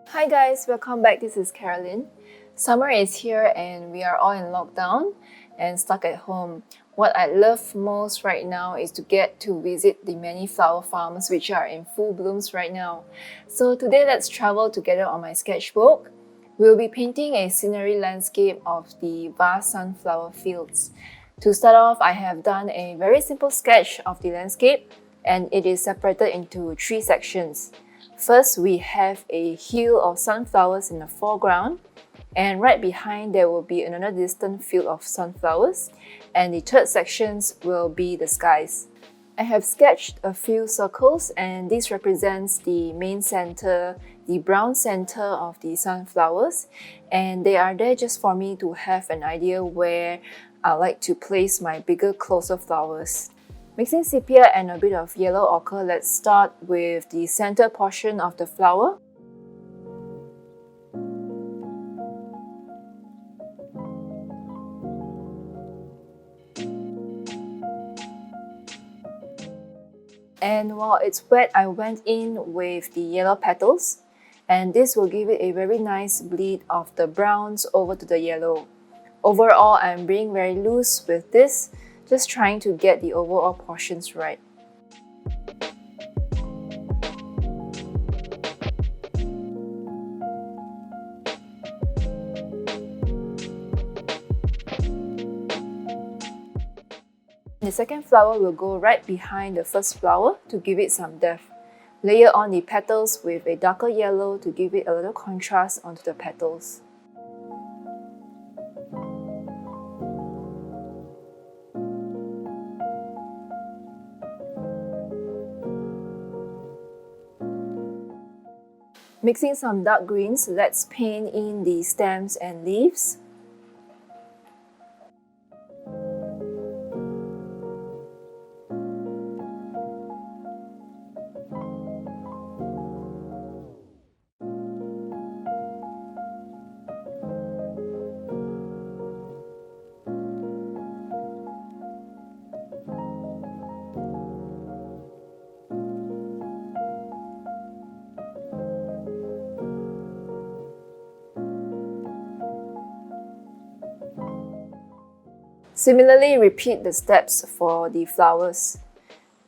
Hi guys, welcome back. This is Carolyn. Summer is here and we are all in lockdown and stuck at home. What I love most right now is to get to visit the many flower farms which are in full blooms right now. So today let's travel together on my sketchbook. We'll be painting a scenery landscape of the vast sunflower fields. To start off, I have done a very simple sketch of the landscape and it is separated into 3 sections. First, we have a hill of sunflowers in the foreground, and right behind there will be another distant field of sunflowers, and the third sections will be the skies. I have sketched a few circles, and this represents the main center, the brown center of the sunflowers, and they are there just for me to have an idea where I like to place my bigger, closer flowers. Mixing sepia and a bit of yellow ochre, let's start with the center portion of the flower. And while it's wet, I went in with the yellow petals, and this will give it a very nice bleed of the browns over to the yellow. Overall, I'm being very loose with this, just trying to get the overall portions right. The second flower will go right behind the first flower to give it some depth. Layer on the petals with a darker yellow to give it a little contrast onto the petals. Mixing some dark greens, let's paint in the stems and leaves. Similarly, repeat the steps for the flowers.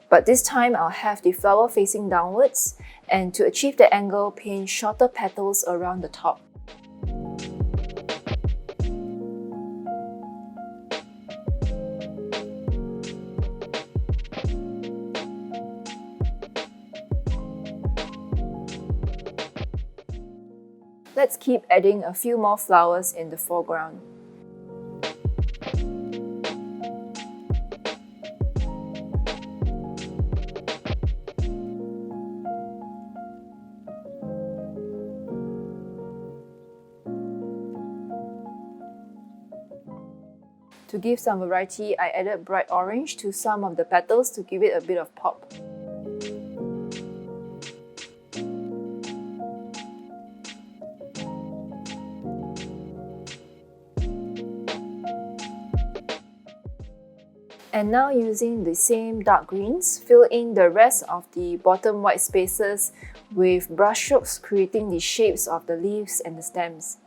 But this time I'll have the flower facing downwards, and to achieve the angle, paint shorter petals around the top. Let's keep adding a few more flowers in the foreground. To give some variety, I added bright orange to some of the petals to give it a bit of pop. And now using the same dark greens, fill in the rest of the bottom white spaces with brush strokes creating the shapes of the leaves and the stems.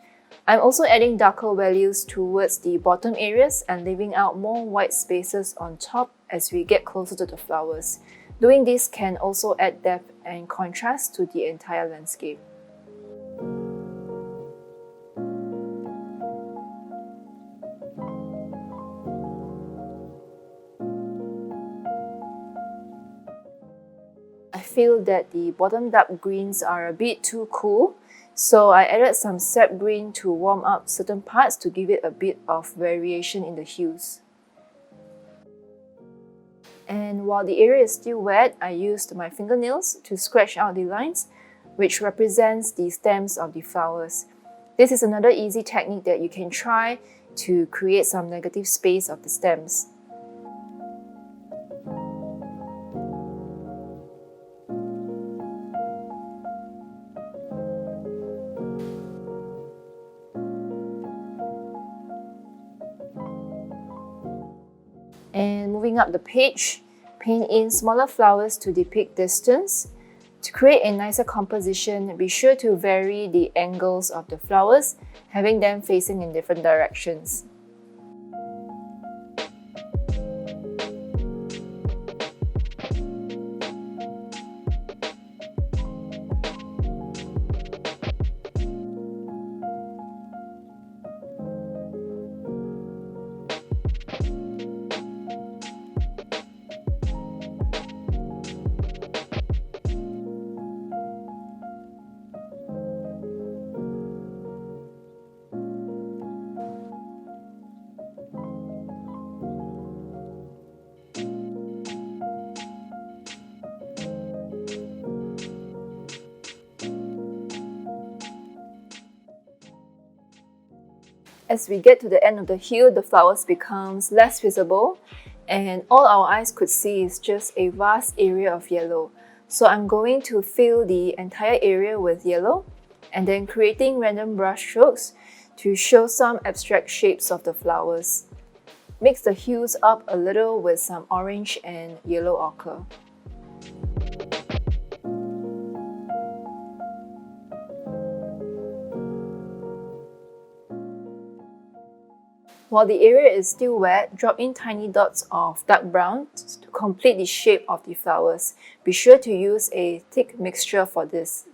I'm also adding darker values towards the bottom areas and leaving out more white spaces on top as we get closer to the flowers. Doing this can also add depth and contrast to the entire landscape. I feel that the bottom dark greens are a bit too cool, so I added some sap green to warm up certain parts to give it a bit of variation in the hues. And while the area is still wet, I used my fingernails to scratch out the lines, which represents the stems of the flowers. This is another easy technique that you can try to create some negative space of the stems. And moving up the page, paint in smaller flowers to depict distance. To create a nicer composition, be sure to vary the angles of the flowers, having them facing in different directions. As we get to the end of the hill, the flowers becomes less visible and all our eyes could see is just a vast area of yellow. So I'm going to fill the entire area with yellow and then creating random brush strokes to show some abstract shapes of the flowers. Mix the hues up a little with some orange and yellow ochre. While the area is still wet, drop in tiny dots of dark brown to complete the shape of the flowers. Be sure to use a thick mixture for this.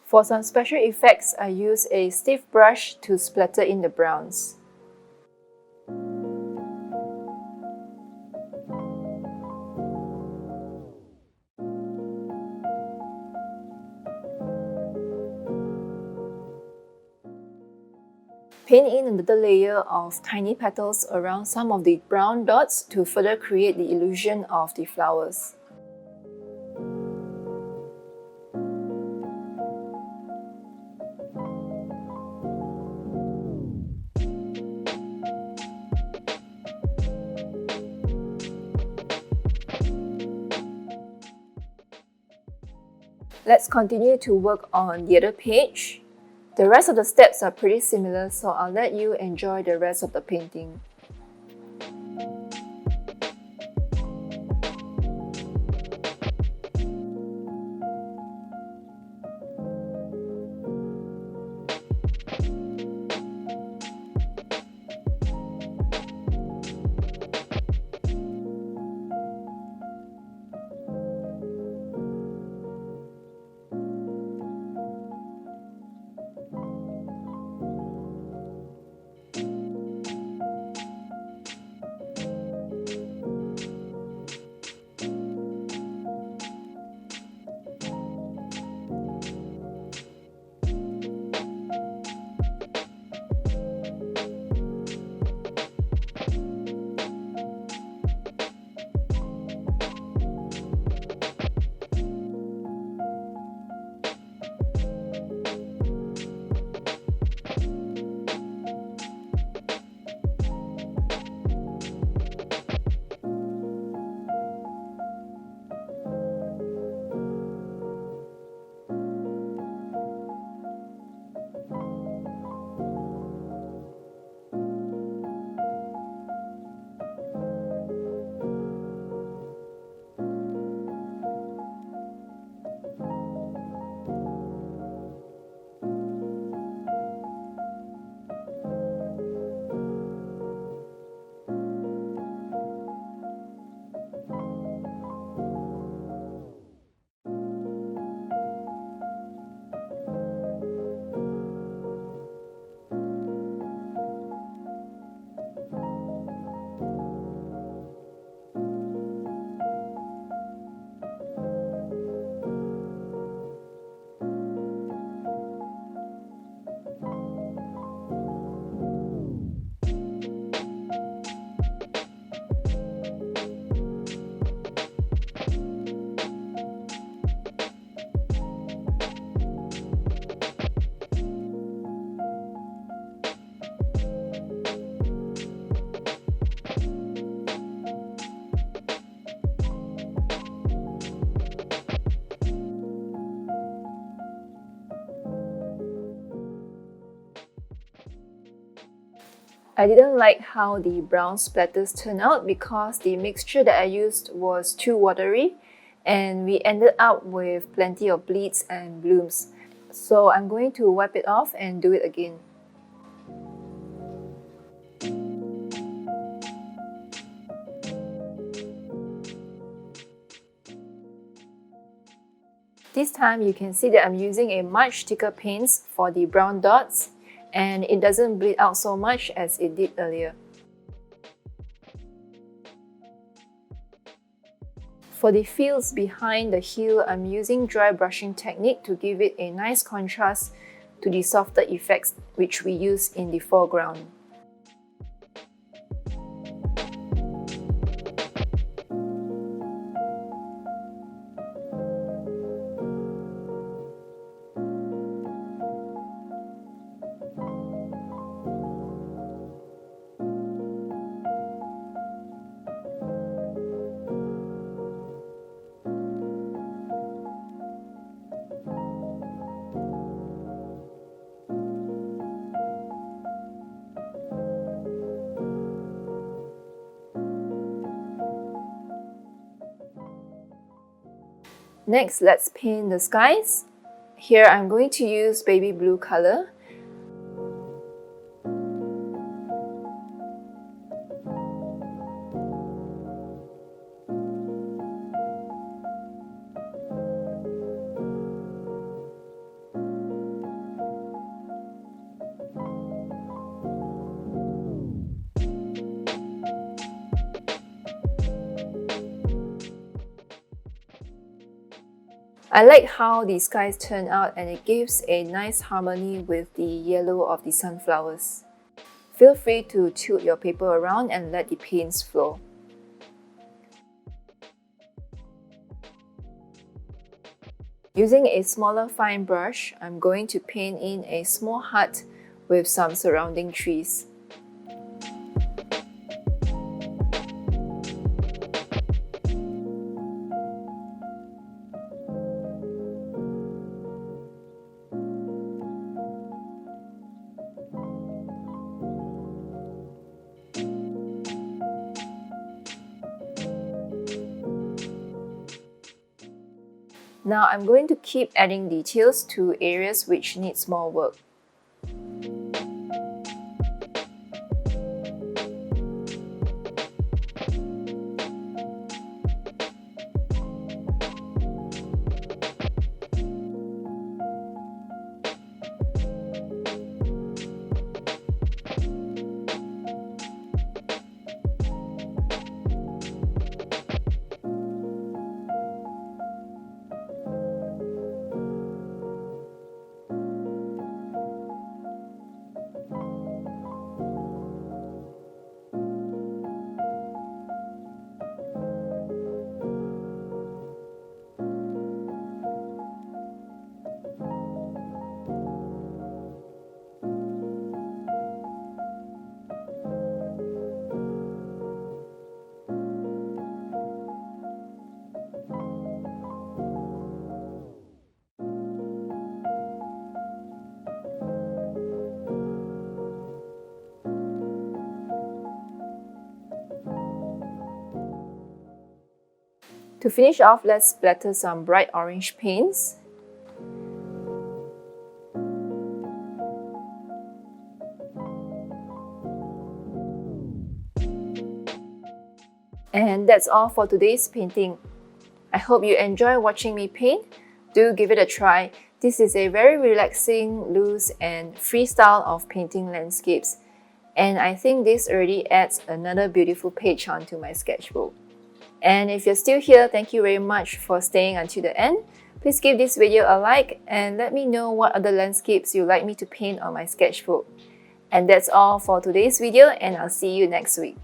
For some special effects, I use a stiff brush to splatter in the browns. Paint in another layer of tiny petals around some of the brown dots to further create the illusion of the flowers. Let's continue to work on the other page. The rest of the steps are pretty similar, so I'll let you enjoy the rest of the painting. I didn't like how the brown splatters turned out because the mixture that I used was too watery and we ended up with plenty of bleeds and blooms. So I'm going to wipe it off and do it again. This time you can see that I'm using a much thicker paint for the brown dots and it doesn't bleed out so much as it did earlier. For the fields behind the heel, I'm using dry brushing technique to give it a nice contrast to the softer effects which we use in the foreground. Next, let's paint the skies. Here I'm going to use baby blue color. I like how the skies turn out and it gives a nice harmony with the yellow of the sunflowers. Feel free to tilt your paper around and let the paints flow. Using a smaller fine brush, I'm going to paint in a small hut with some surrounding trees. Now I'm going to keep adding details to areas which needs more work. To finish off, let's splatter some bright orange paints. And that's all for today's painting. I hope you enjoy watching me paint. Do give it a try. This is a very relaxing, loose and free style of painting landscapes. And I think this already adds another beautiful page onto my sketchbook. And if you're still here, thank you very much for staying until the end. Please give this video a like and let me know what other landscapes you'd like me to paint on my sketchbook. And that's all for today's video and I'll see you next week.